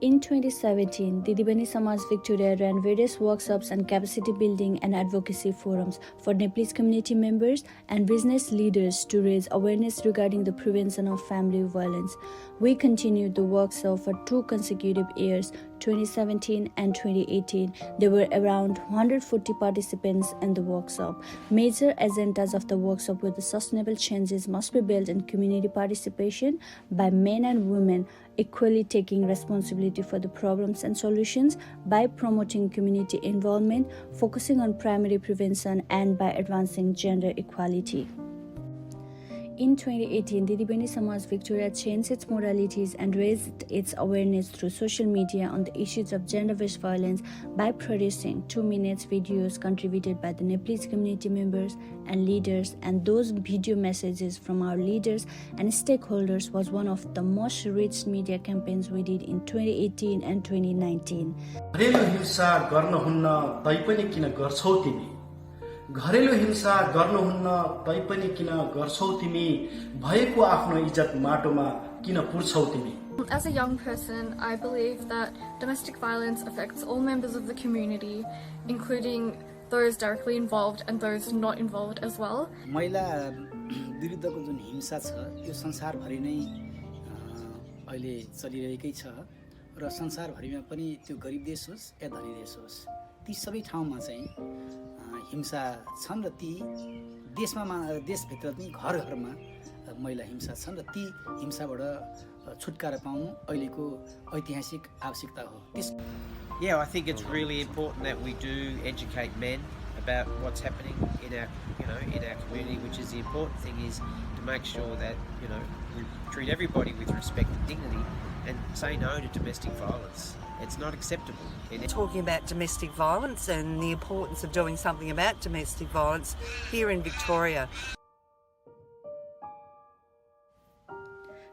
In 2017, Didi Bahini Samaj Victoria ran various workshops and capacity building and advocacy forums for Nepalese community members and business leaders to raise awareness regarding the prevention of family violence. We continued the workshop for 2 consecutive years, 2017 and 2018. There were around 140 participants in the workshop. Major agendas of the workshop were the sustainable changes must be built in community participation by men and women, equally taking responsibility for the problems and solutions by promoting community involvement, focusing on primary prevention, and by advancing gender equality. In 2018, Didi Bahini Samaj Victoria changed its modalities and raised its awareness through social media on the issues of gender-based violence by producing 2-minute videos contributed by the Nepalese community members and leaders, and those video messages from our leaders and stakeholders was one of the most reached media campaigns we did in 2018 and 2019. घरेलु हिंसा गर्नुहुन्न तैपनि किन गर्छौ तिमी भएको आफ्नो इज्जत माटोमा किन पुर्छौ तिमी. As a young person, I believe that domestic violence affects all members of the community, including those directly involved and those not involved as well. महिला विरुद्धको जुन हिंसा छ त्यो संसारभरि नै अहिले चलिरहेकै छ र संसारभरिमा पनि त्यो गरिब देश होस् या धनी देश होस् ती सबै ठाउँमा चाहिँ हिंसा छन् र ती देशभित्र पनि घर-घरमा महिला हिंसा छन् र ती हिंसाबाट छुटकारा पाउनु अहिलेको ऐतिहासिक आवश्यकता हो. Yeah, I think it's really important that we do educate men about what's happening in our community, which is the important thing is to make sure that, we treat everybody with respect and dignity and say no to domestic violence. It's not acceptable. Talking about domestic violence and the importance of doing something about domestic violence here in Victoria.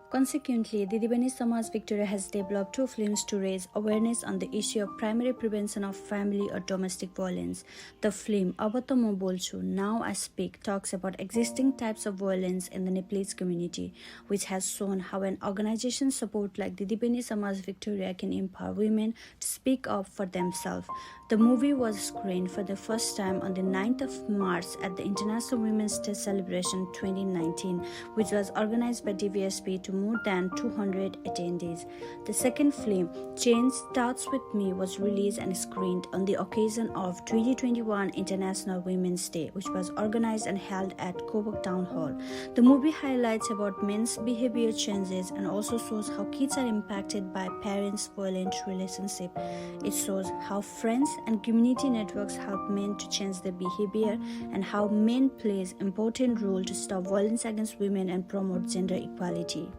Consequently, Didi Bahini Samaj Victoria has developed 2 films to raise awareness on the issue of primary prevention of family or domestic violence. The film Aba Ta Ma Bolchu, Now I Speak talks about existing types of violence in the Nepalese community, which has shown how an organization support like Didi Bahini Samaj Victoria can empower women to speak up for themselves. The movie was screened for the first time on the 9th of March at the International Women's Day Celebration 2019, which was organized by DBSV to more than 200 attendees. The second film, Change Starts With Me, was released and screened on the occasion of 2021 International Women's Day, which was organized and held at Coburg Town Hall. The movie highlights about men's behavior changes and also shows how kids are impacted by parents' violent relationship. It shows how friends and community networks help men to change their behavior and how men plays important role to stop violence against women and promote gender equality.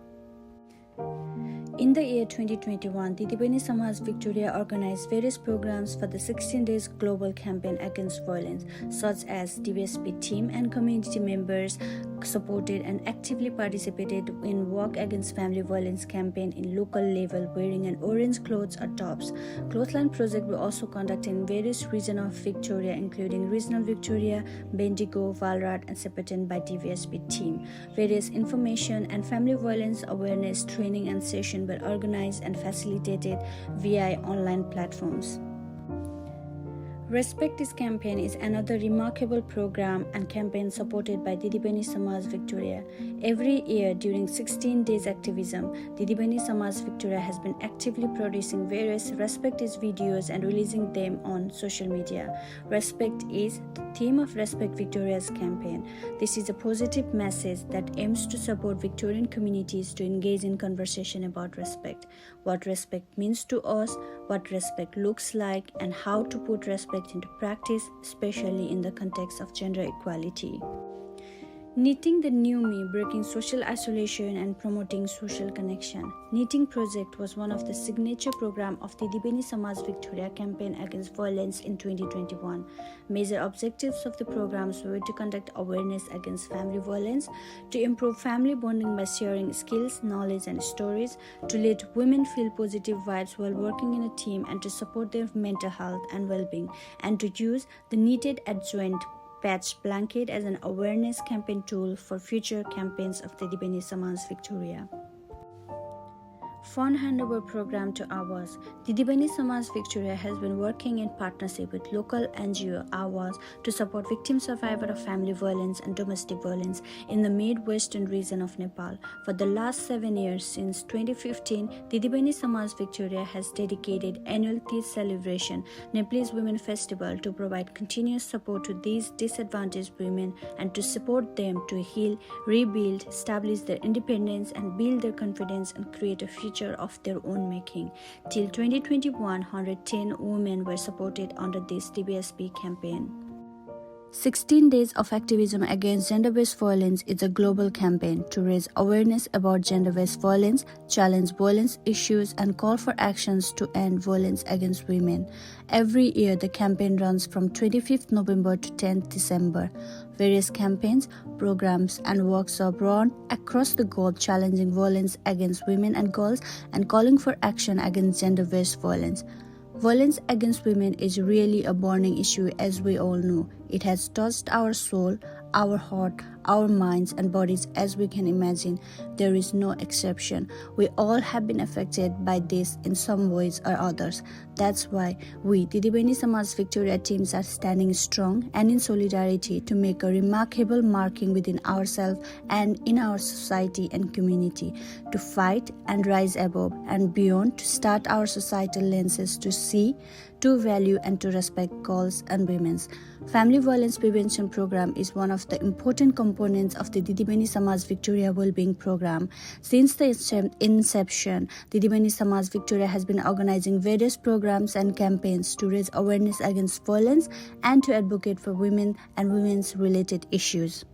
In the year 2021, Didi Bahini Samaj Victoria organized various programs for the 16 days global campaign against violence, such as DBSV team and community members supported and actively participated in Work Against Family Violence campaign in local level, wearing an orange clothes or tops. Clothesline project were also conducted in various regions of Victoria, including Regional Victoria, Bendigo, Valrad, and Shepparton by DBSV team. Various information and family violence awareness training and sessions were organized and facilitated via online platforms. Respect This campaign is another remarkable program and campaign supported by Didi Bahini Samaj Victoria. Every year during 16 days activism, Didi Bahini Samaj Victoria has been actively producing various Respect This videos and releasing them on social media. Respect is the theme of Respect Victoria's campaign. This is a positive message that aims to support Victorian communities to engage in conversation about respect, what respect means to us, what respect looks like, and how to put respect into practice, especially in the context of gender equality. Knitting the New Me, breaking social isolation and promoting social connection. Knitting project was one of the signature program of the Didi Bahini Samaj Victoria campaign against violence in 2021. Major objectives of the programs were to conduct awareness against family violence, to improve family bonding by sharing skills, knowledge, and stories, to let women feel positive vibes while working in a team, and to support their mental health and well-being, and to use the knitted adjoint patch blanket as an awareness campaign tool for future campaigns of the Didi Bahini Samaj Victoria. Fund handover program to Awas. Didi Bahini Samaj Victoria has been working in partnership with local NGO Awas to support victim survivors of family violence and domestic violence in the mid-western region of Nepal. For the last 7 years, since 2015, Didi Bahini Samaj Victoria has dedicated annual Teej celebration, Nepalese Women Festival, to provide continuous support to these disadvantaged women and to support them to heal, rebuild, establish their independence and build their confidence and create a future of their own making. Till 2021, 110 women were supported under this DBSV campaign. 16 Days of Activism Against Gender-Based Violence is a global campaign to raise awareness about gender-based violence, challenge violence issues, and call for actions to end violence against women. Every year, the campaign runs from 25th November to 10th December. Various campaigns, programs, and workshops run across the globe challenging violence against women and girls and calling for action against gender-based violence. Violence against women is really a burning issue, as we all know. It has touched our soul, our heart, our minds and bodies as we can imagine. There is no exception. We all have been affected by this in some ways or others. That's why we, Didi Bahini Samaj Victoria teams, are standing strong and in solidarity to make a remarkable marking within ourselves and in our society and community, to fight and rise above and beyond, to start our societal lenses to see, to value and to respect girls and women's. Family violence prevention program is one of the important components of the Didi Bahini Samaj Victoria wellbeing program. Since the inception, Didi Bahini Samaj Victoria has been organizing various programs and campaigns to raise awareness against violence and to advocate for women and women's related issues.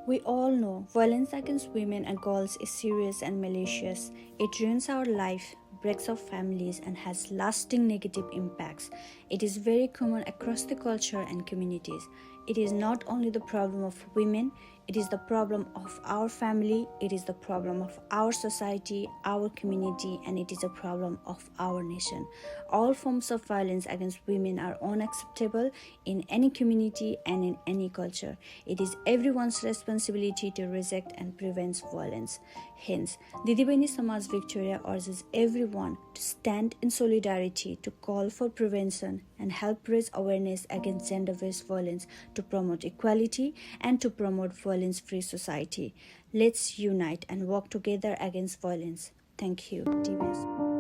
We all know violence against women and girls is serious and malicious. It ruins our life, breaks up families, and has lasting negative impacts. It is very common across the culture and communities. It is not only the problem of women, it is the problem of our family, it is the problem of our society, our community, and it is a problem of our nation. All forms of violence against women are unacceptable in any community and in any culture. It is everyone's responsibility to reject and prevent violence. Hence, Didi Bahini Samaj Victoria urges everyone to stand in solidarity to call for prevention and help raise awareness against gender-based violence, to promote equality and to promote violence-free society. Let's unite and work together against violence. Thank you, DBS.